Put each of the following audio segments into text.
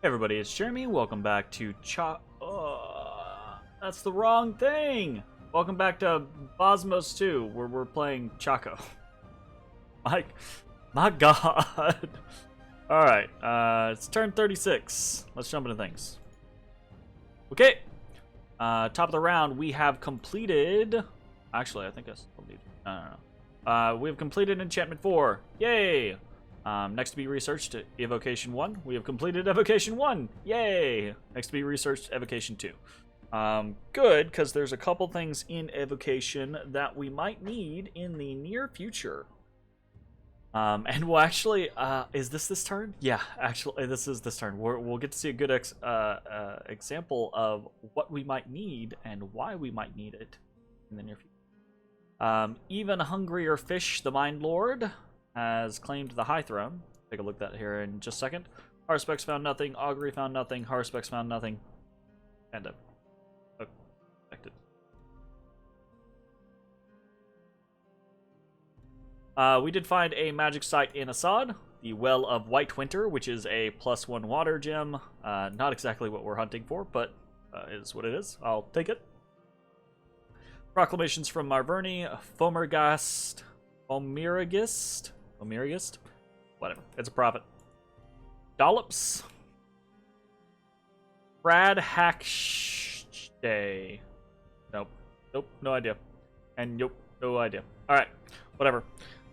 Hey everybody, it's Jeremy. Welcome back to that's the wrong thing! Welcome back to Bozmos2, where we're playing Chaco. My god. Alright, it's turn 36. Let's jump into things. Okay. Top of the round, we have completed... Actually, I think I still need... No. We have completed Enchantment 4. Yay! Next to be researched, Evocation 1. We have completed Evocation 1. Yay! Next to be researched, Evocation 2. Good, because there's a couple things in Evocation that we might need in the near future. And we'll actually, is this turn? Yeah, actually, this is this turn. We'll get to see a good example of what we might need and why we might need it in the near future. Even Hungrier Fish, the Mind Lord, has claimed the high throne. Take a look at that here in just a second. Harspecs found nothing. Augury found nothing. Harspecs found nothing. And affected. We did find a magic site in Assad, the Well of White Winter, which is a +1 water gem. Not exactly what we're hunting for, but it is what it is. I'll take it. Proclamations from Marverni, Fomergast, Omiragist? Whatever. It's a prophet. Dollops. Brad Hackday. Nope. Nope. No idea. And nope. No idea. Alright. Whatever.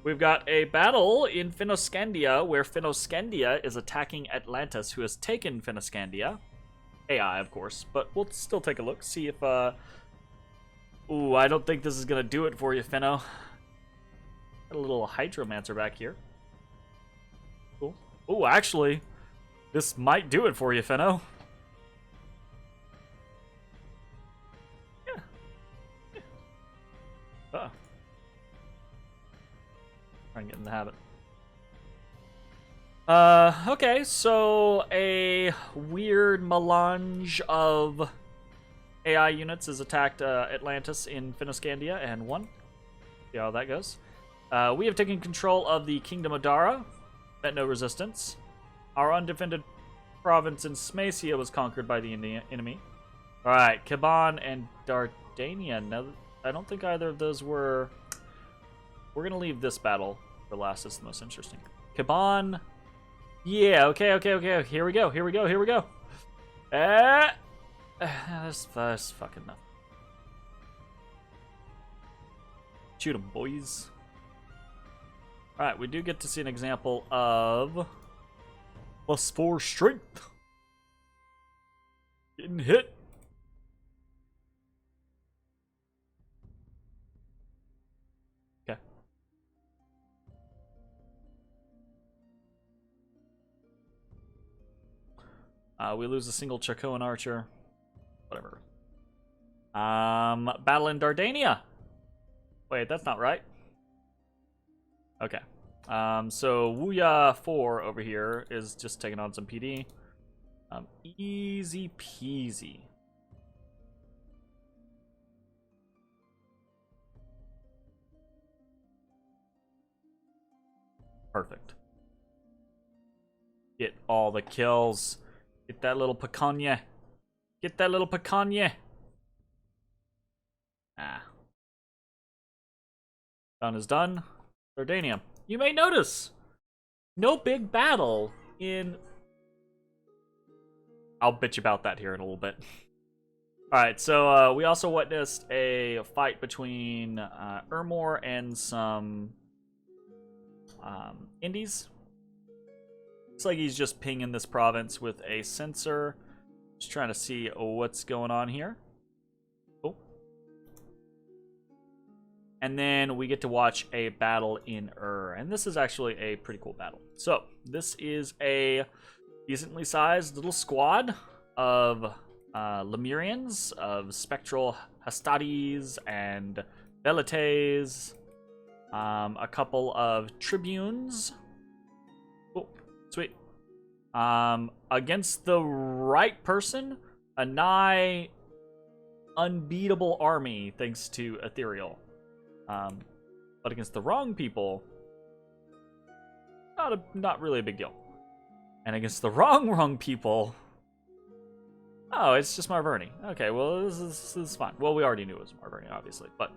We've got a battle in Finoscandia where Finoscandia is attacking Atlantis, who has taken Finoscandia. AI, of course. But we'll still take a look. See if, Ooh, I don't think this is gonna do it for you, Finno. Got a little Hydromancer back here. Cool. Oh, actually, this might do it for you, Finno. Yeah. Trying to get in the habit. Okay, so a weird melange of AI units has attacked Atlantis in Finoscandia and won. See how that goes. We have taken control of the Kingdom of Dara. Met no resistance. Our undefended province in Smacia was conquered by the enemy. Alright, Kaban and Dardania. Now, I don't think either of those were... We're going to leave this battle for last. It's the most interesting. Kaban. Yeah, okay. Here we go. That's fucking enough. Shoot 'em, boys. Alright, we do get to see an example of +4 strength. Getting hit. Okay. We lose a single Chacoan archer. Whatever. Battle in Dardania. Wait, that's not right. Okay. So Wuya 4 over here is just taking on some PD. Easy peasy. Perfect. Get all the kills. Get that little picanha. Get that little picanha. Ah. Done is done. Dardania. You may notice no big battle in... I'll bitch about that here in a little bit. Alright, so we also witnessed a fight between Ermor and some Indies. Looks like he's just pinging this province with a sensor. Just trying to see what's going on here. And then we get to watch a battle in and this is actually a pretty cool battle. So, this is a decently sized little squad of Lemurians, of Spectral Hastades and Velites, a couple of Tribunes. Oh, sweet. Against the right person, a nigh unbeatable army thanks to Ethereal. But against the wrong people, not really a big deal. And against the wrong people, Oh, it's just Marverni. Okay, well, this is fine. Well, we already knew it was Marverni, obviously, but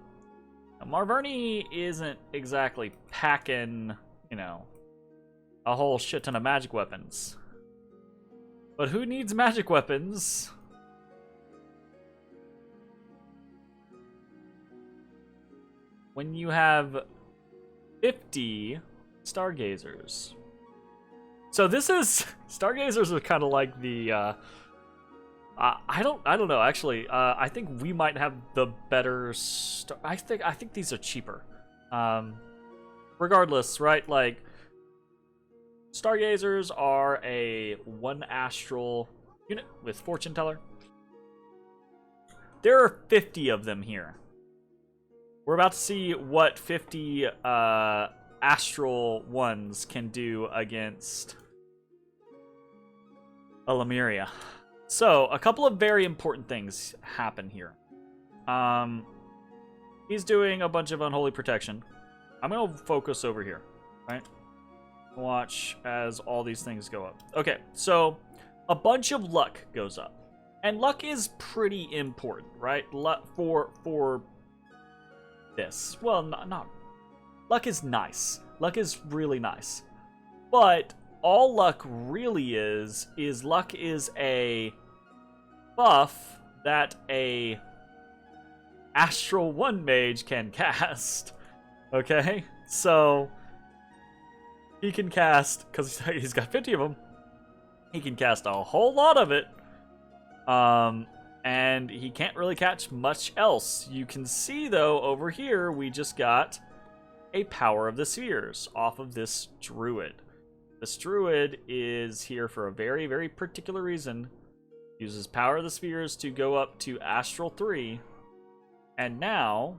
Marverni isn't exactly packing, you know, a whole shit ton of magic weapons. But who needs magic weapons when you have 50 stargazers? So this is stargazers are kind of like the I don't know actually. I think we might have the better I think these are cheaper. Regardless, right? Like stargazers are a 1 astral unit with fortune teller. There are 50 of them here. We're about to see what 50 astral ones can do against a Lemuria. So, a couple of very important things happen here. He's doing a bunch of unholy protection. I'm going to focus over here, right? Watch as all these things go up. Okay, so a bunch of luck goes up. And luck is pretty important, right? Luck for this. Well, not luck is nice. Luck is really nice. But all luck really is luck is a buff that a Astral 1 mage can cast. Okay? So he can cast, because he's got 50 of them, he can cast a whole lot of it. And he can't really catch much else. You can see, though, over here, we just got a Power of the Spheres off of this Druid. This Druid is here for a very, very particular reason. Uses Power of the Spheres to go up to Astral 3. And now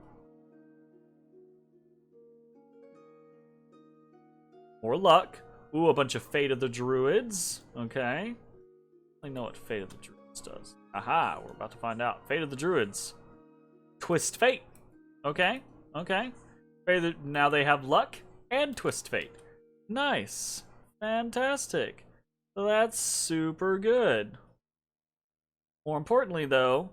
more luck. Ooh, a bunch of Fate of the Druids. Okay. I know what Fate of the Druids does. Aha, we're about to find out. Fate of the Druids. Twist Fate. Okay, okay. Now they have luck and Twist Fate. Nice. Fantastic. That's super good. More importantly, though,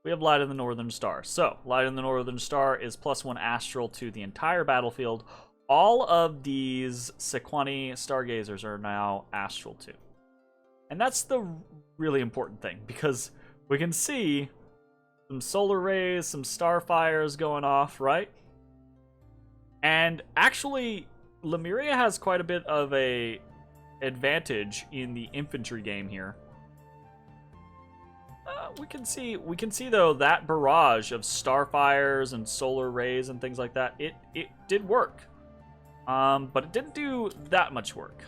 we have Light in the Northern Star. So, Light in the Northern Star is +1 astral to the entire battlefield. All of these Sequani Stargazers are now astral too. And that's the really important thing, because we can see some solar rays, some starfires going off, right? And actually, Lemuria has quite a bit of a advantage in the infantry game here. We can see though that barrage of starfires and solar rays and things like that. It did work, but it didn't do that much work.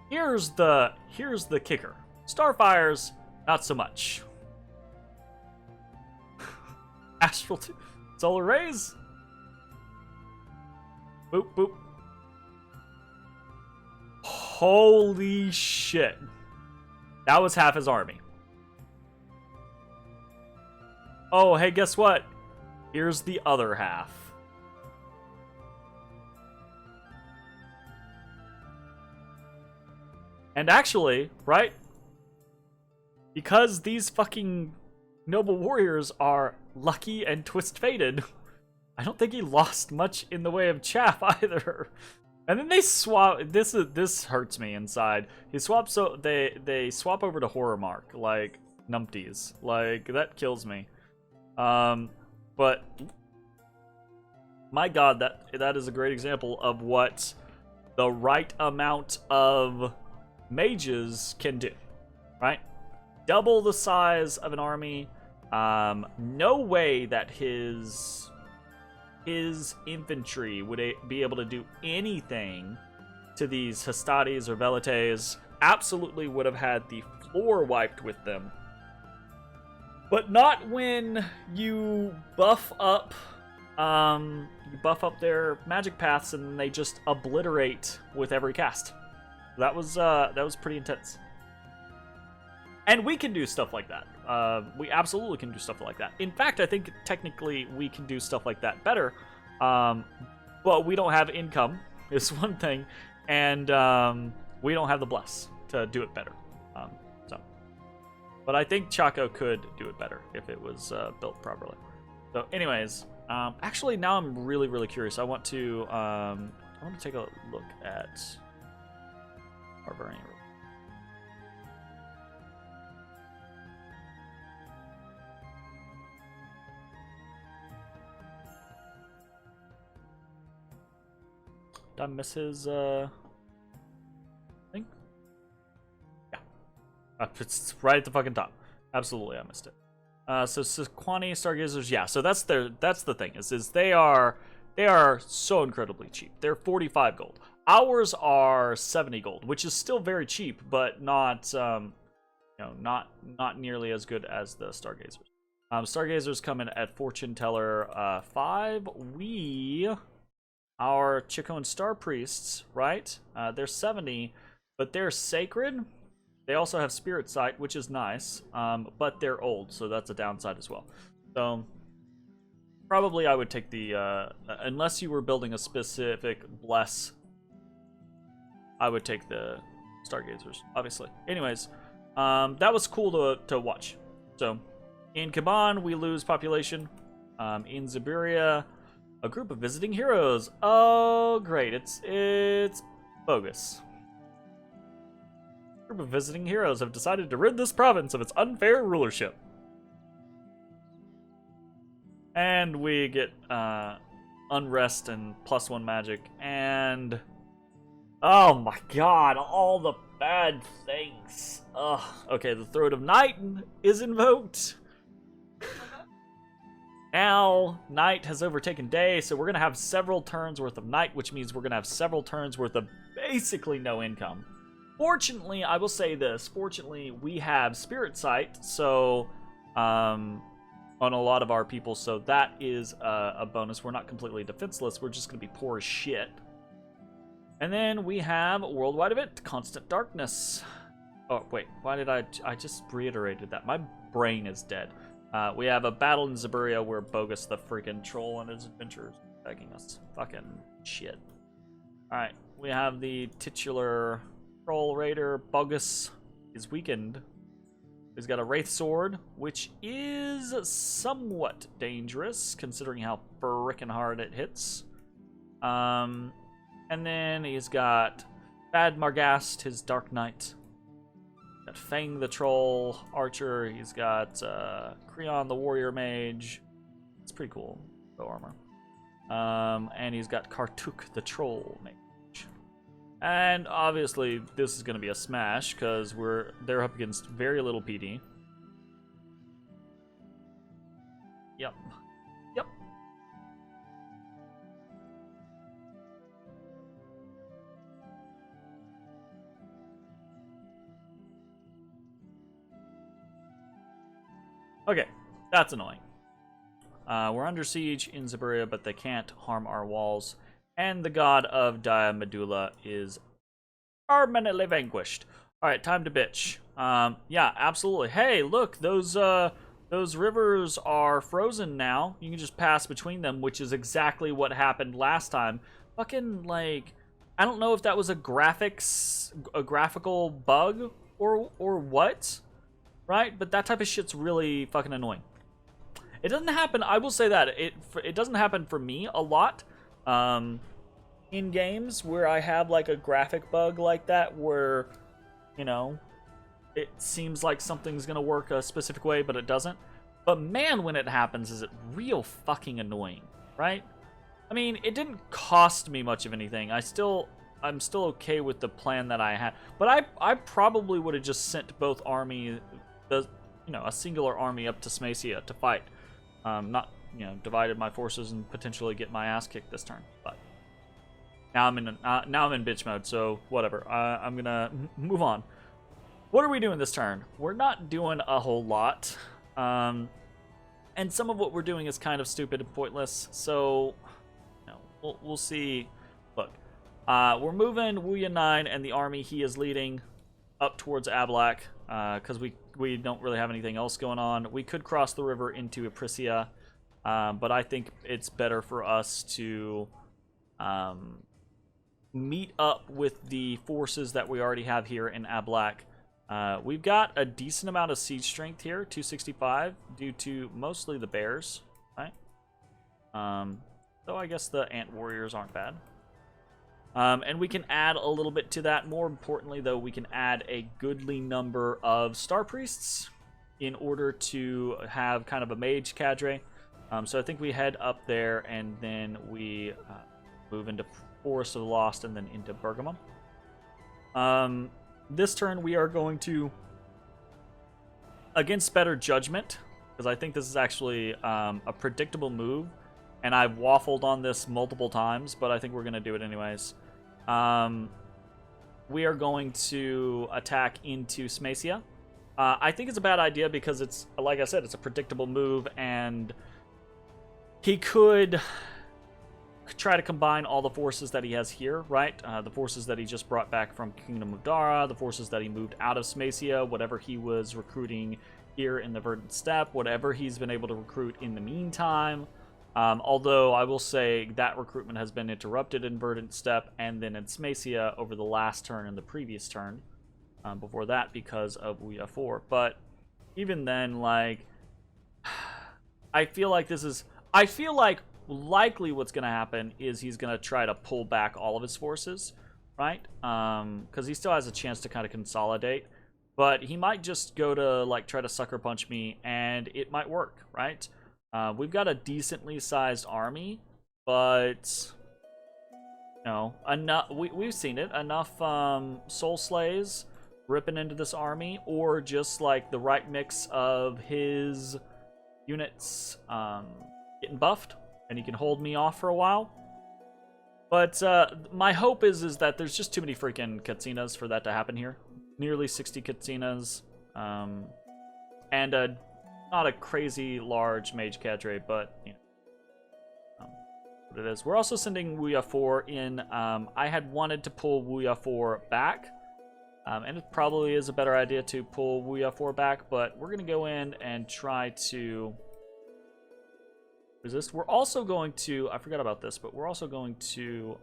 Here's the kicker: starfires, not so much. Astral solar rays. Boop boop. Holy shit! That was half his army. Oh, hey, guess what? Here's the other half. And actually, right? Because these fucking noble warriors are lucky and twist-fated, I don't think he lost much in the way of chaff either. And then they swap. This hurts me inside. He swaps, so they swap over to Horror Mark, like numpties. Like, that kills me. But my god, that is a great example of what the right amount of mages can do, right? Double the size of an army. No way that his infantry would be able to do anything to these Hastades or Velites. Absolutely would have had the floor wiped with them. But not when you buff up their magic paths and they just obliterate with every cast. That was pretty intense. And we can do stuff like that. We absolutely can do stuff like that. In fact, I think technically we can do stuff like that better. But we don't have income, is one thing, and we don't have the bless to do it better. So, but I think Chaco could do it better if it was built properly. So, anyways, actually now I'm really curious. I want to take a look at our variant. Did I miss his thing? Yeah. It's right at the fucking top. Absolutely, I missed it. So Sequani Stargazers, yeah. So that's the thing is they are so incredibly cheap. They're 45 gold. Ours are 70 gold, which is still very cheap, but not not nearly as good as the Stargazers. Stargazers come in at Fortune Teller 5. Our Chaco and Star Priests, right? They're 70, but they're sacred. They also have Spirit Sight, which is nice, but they're old, so that's a downside as well. So probably I would take the, unless you were building a specific Bless, I would take the Stargazers, obviously. Anyways, that was cool to watch. So in Kaban, we lose population. In Zaburia, a group of visiting heroes. Oh, great. It's bogus. A group of visiting heroes have decided to rid this province of its unfair rulership. And we get unrest and +1 magic. And oh my god, all the bad things. Ugh. Okay, the Throat of Night is invoked. Now, night has overtaken day, so we're going to have several turns worth of night, which means we're going to have several turns worth of basically no income. Fortunately, I will say this, fortunately, we have Spirit Sight, so, on a lot of our people, so that is a bonus. We're not completely defenseless, we're just going to be poor as shit. And then we have Worldwide Event, Constant Darkness. Oh, wait, why did I just reiterated that. My brain is dead. We have a battle in Zaburia where Bogus the freaking troll and his adventurers are begging us. Fucking shit. Alright, we have the titular troll raider. Bogus is weakened. He's got a Wraith Sword, which is somewhat dangerous considering how frickin' hard it hits. And then he's got Bad Margast, his Dark Knight. Got Fang the Troll Archer. He's got Creon the Warrior Mage. It's pretty cool. Bow armor. And he's got Kartuk the Troll Mage. And obviously this is going to be a smash because they're up against very little PD. Yep. Yep. Okay, that's annoying. We're under siege in Zaburia, but they can't harm our walls. And the god of Dia Medulla is permanently vanquished. Alright, time to bitch. Yeah, absolutely. Hey, look, those rivers are frozen now. You can just pass between them, which is exactly what happened last time. Fucking, like, I don't know if that was a graphical bug or what. Right? But that type of shit's really fucking annoying. It doesn't happen, I will say that, it doesn't happen for me a lot in games where I have like a graphic bug like that where, you know, it seems like something's gonna work a specific way, but it doesn't. But man, when it happens, is it real fucking annoying, right? I mean, it didn't cost me much of anything. I'm still okay with the plan that I had. But I probably would have just sent both armies, a singular army up to Smacia to fight. Not, divided my forces and potentially get my ass kicked this turn. But now I'm in bitch mode, so whatever. I'm gonna move on. What are we doing this turn? We're not doing a whole lot. And some of what we're doing is kind of stupid and pointless. So, we'll see. Look, we're moving Wuya 9 and the army he is leading up towards Ablak, because we don't really have anything else going on. We could cross the river into Aprisia, but I think it's better for us to meet up with the forces that we already have here in Ablak, We've got a decent amount of siege strength here, 265, due to mostly the bears, right? Though I guess the ant warriors aren't bad. And we can add a little bit to that. More importantly, though, we can add a goodly number of star priests in order to have kind of a mage cadre. So I think we head up there and then we move into Forest of the Lost and then into Bergamo. This turn we are going to, against better judgment, because I think this is actually a predictable move, and I've waffled on this multiple times, but I think we're going to do it anyways. We are going to attack into Smacia. I think it's a bad idea because it's, like I said, it's a predictable move, and he could try to combine all the forces that he has here, right? The forces that he just brought back from Kingdom of Dara, the forces that he moved out of Smacia, whatever he was recruiting here in the Verdant Steppe, whatever he's been able to recruit in the meantime. Although I will say that recruitment has been interrupted in Verdant Steppe and then in Smacia over the last turn and the previous turn. Before that because of Ouya 4. But even then, like, I feel like likely what's going to happen is he's going to try to pull back all of his forces, right? Because he still has a chance to kind of consolidate. But he might just go to, like, try to sucker punch me, and it might work, right? We've got a decently sized army, but, you know, we've seen it. Enough soul slays ripping into this army, or just, like, the right mix of his units getting buffed, and he can hold me off for a while. But my hope is that there's just too many freaking Katsinas for that to happen here. Nearly 60 Katsinas. And not a crazy large mage cadre, but, you know, what it is. We're also sending Ouya 4 in. I had wanted to pull Ouya 4 back. And it probably is a better idea to pull Ouya 4 back, but we're going to go in and try to resist. We're also going to, I forgot about this, but we're also going to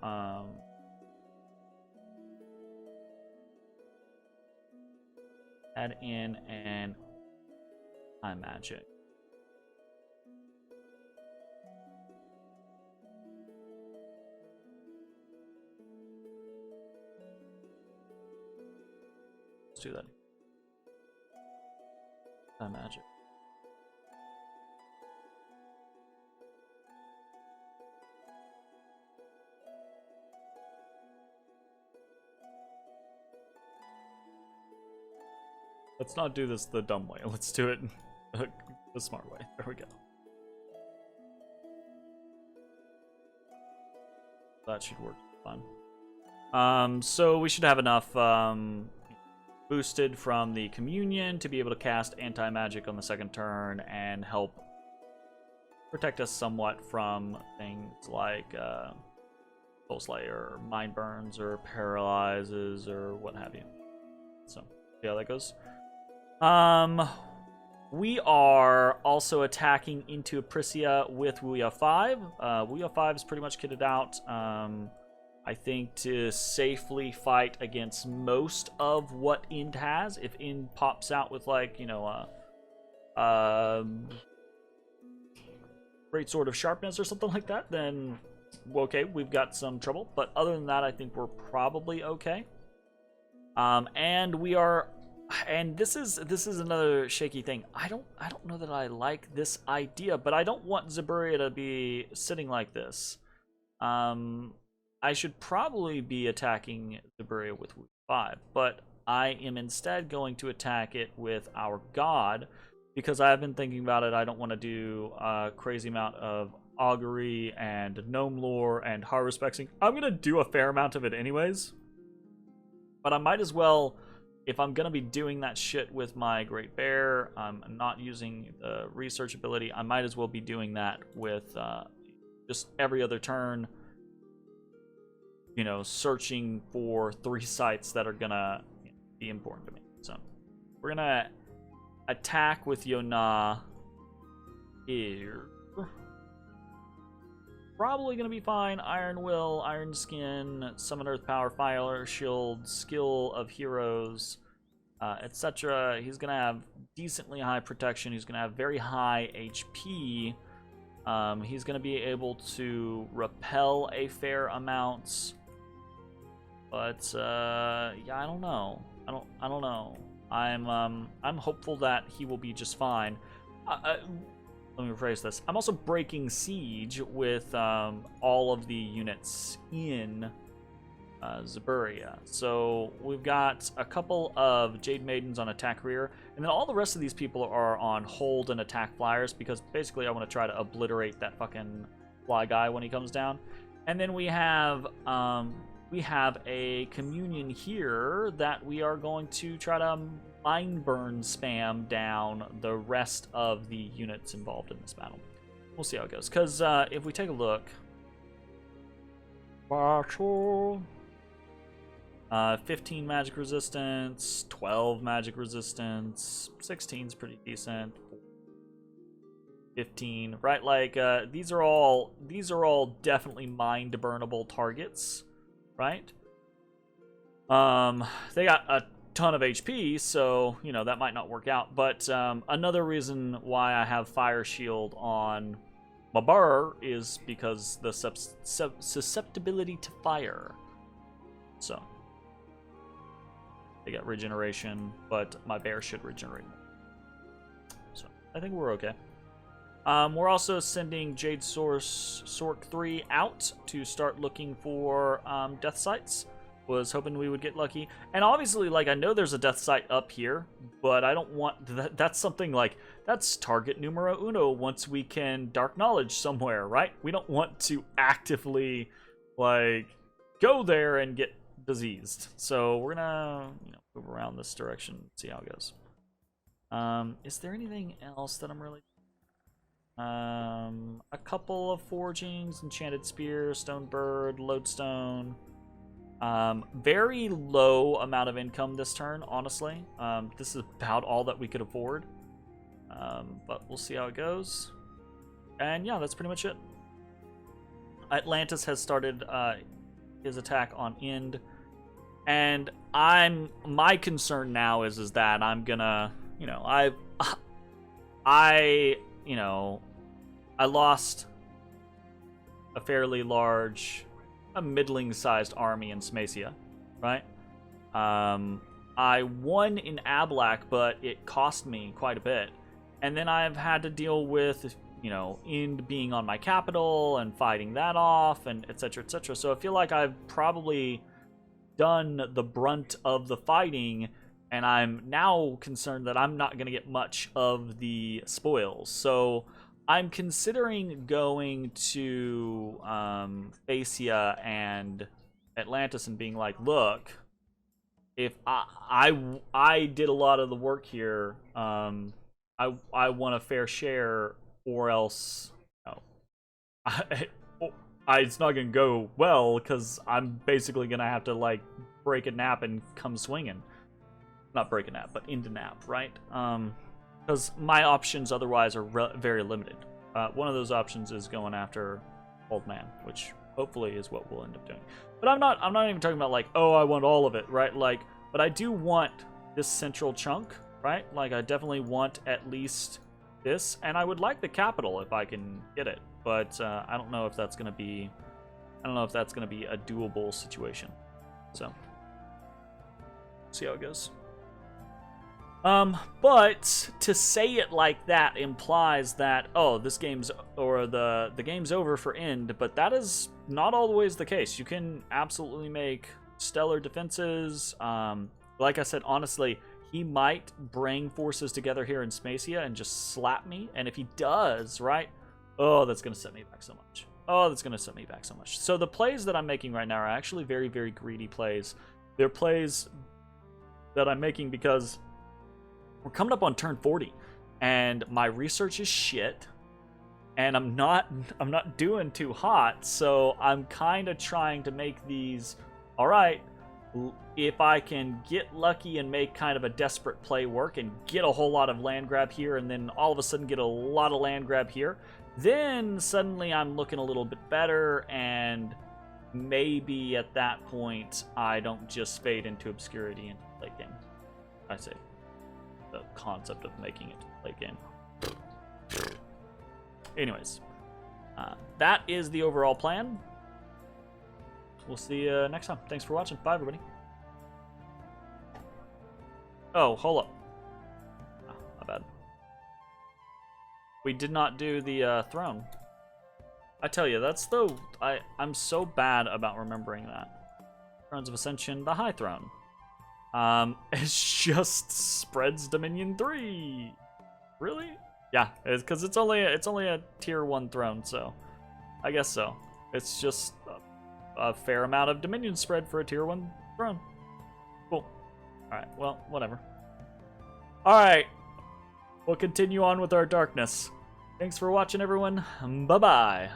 add in an time magic. Let's do that. Time magic. Let's not do this the dumb way. Let's do it the smart way. There we go. That should work fine. So we should have enough boosted from the communion to be able to cast anti-magic on the second turn and help protect us somewhat from things like Soul Slayer, or Mind Burns, or Paralyzes, or what have you. So, see how that goes. We are also attacking into Aprisia with Ouya 5. Ouya 5 is pretty much kitted out. I think to safely fight against most of what Ind has. If Ind pops out with, like, you know, Great Sword of Sharpness or something like that, then okay, we've got some trouble. But other than that, I think we're probably okay. And we are, and this is another shaky thing. I don't know that I like this idea, but I don't want Zaburia to be sitting like this. I should probably be attacking Zaburia with 5, but I am instead going to attack it with our god, because I've been thinking about it. I don't want to do a crazy amount of augury and gnome lore and harvest spexing. I'm going to do a fair amount of it anyways, but I might as well, if I'm going to be doing that shit with my Great Bear, I'm not using the research ability, I might as well be doing that with just every other turn, you know, searching for 3 sites that are gonna be important to me. So we're gonna attack with Yona here. Probably gonna be fine. Iron Will, Iron Skin, Summon Earth Power, Fire Shield, Skill of Heroes. etc. He's going to have decently high protection. He's going to have very high HP. He's going to be able to repel a fair amount. But yeah, I don't know. I don't know. I'm hopeful that he will be just fine. Let me rephrase this. I'm also breaking siege with all of the units in Zaburia. So we've got a couple of Jade Maidens on attack rear, and then all the rest of these people are on hold and attack flyers, because basically I want to try to obliterate that fucking fly guy when he comes down. And then we have a communion here that we are going to try to mind burn spam down the rest of the units involved in this battle. We'll see how it goes, because if we take a look, 15 magic resistance, 12 magic resistance, 16 is pretty decent, 15, right? Like these are all definitely mind burnable targets, right? They got a ton of HP, so you know that might not work out. But another reason why I have Fire Shield on Mabar is because the susceptibility to fire. So they got regeneration, but my bear should regenerate. So I think we're okay. We're also sending Jade Source Sork 3 out to start looking for death sites. Was hoping we would get lucky. And obviously, like, I know there's a death site up here, but I don't want that. That's something like, that's target numero uno once we can dark knowledge somewhere, right? We don't want to actively, like, go there and get diseased. So we're gonna, you know, move around this direction, see how it goes. Is there anything else that I'm really... a couple of forgings, enchanted spear, stone bird, lodestone. Very low amount of income this turn, honestly. This is about all that we could afford. But we'll see how it goes. And yeah, that's pretty much it. Atlantis has started his attack on Ind. And my concern now is that I'm gonna, you know, I lost a fairly large, a middling-sized army in Smacia, right? I won in Ablak, but it cost me quite a bit. And then I've had to deal with, you know, Ind being on my capital and fighting that off, and etc., etc. So I feel like I've probably done the brunt of the fighting, and I'm now concerned that I'm not going to get much of the spoils. So I'm considering going to Phasia and Atlantis and being like, look, if I did a lot of the work here, I want a fair share, or else, no, it's not gonna go well, because I'm basically gonna have to like break a nap and come swinging. Not break a nap, but into nap, right? Because my options otherwise are very limited. One of those options is going after Old Man, which hopefully is what we'll end up doing. But I'm not even talking about like, oh, I want all of it, right? Like, but I do want this central chunk, right? Like, I definitely want at least this, and I would like the capital if I can get it. But I don't know if that's gonna be, a doable situation. So, see how it goes. But to say it like that implies that, oh, this game's, or the game's over for Ind, but that is not always the case. You can absolutely make stellar defenses. Like I said, honestly, he might bring forces together here in Smacia and just slap me, and if he does, right, oh, that's gonna set me back so much. Oh, that's gonna set me back so much. So the plays that I'm making right now are actually very, very greedy plays. They're plays that I'm making because we're coming up on turn 40, and my research is shit, and I'm not doing too hot, so I'm kind of trying to make these, all right, if I can get lucky and make kind of a desperate play work and get a whole lot of land grab here, and then all of a sudden get a lot of land grab here, then suddenly I'm looking a little bit better, and maybe at that point I don't just fade into obscurity in the late game. I say the concept of making it a late game. Anyways, that is the overall plan. We'll see you next time. Thanks for watching. Bye, everybody. Oh, hold up. Oh, my bad. We did not do the throne. I tell you, that's the... I'm so bad about remembering that. Thrones of Ascension, the High Throne. It's just spreads Dominion 3. Really? Yeah, it's because it's only a tier 1 throne, so I guess so. It's just a fair amount of Dominion spread for a tier 1 throne. Cool. Alright, well, whatever. Alright. We'll continue on with our darkness. Thanks for watching, everyone. Bye-bye.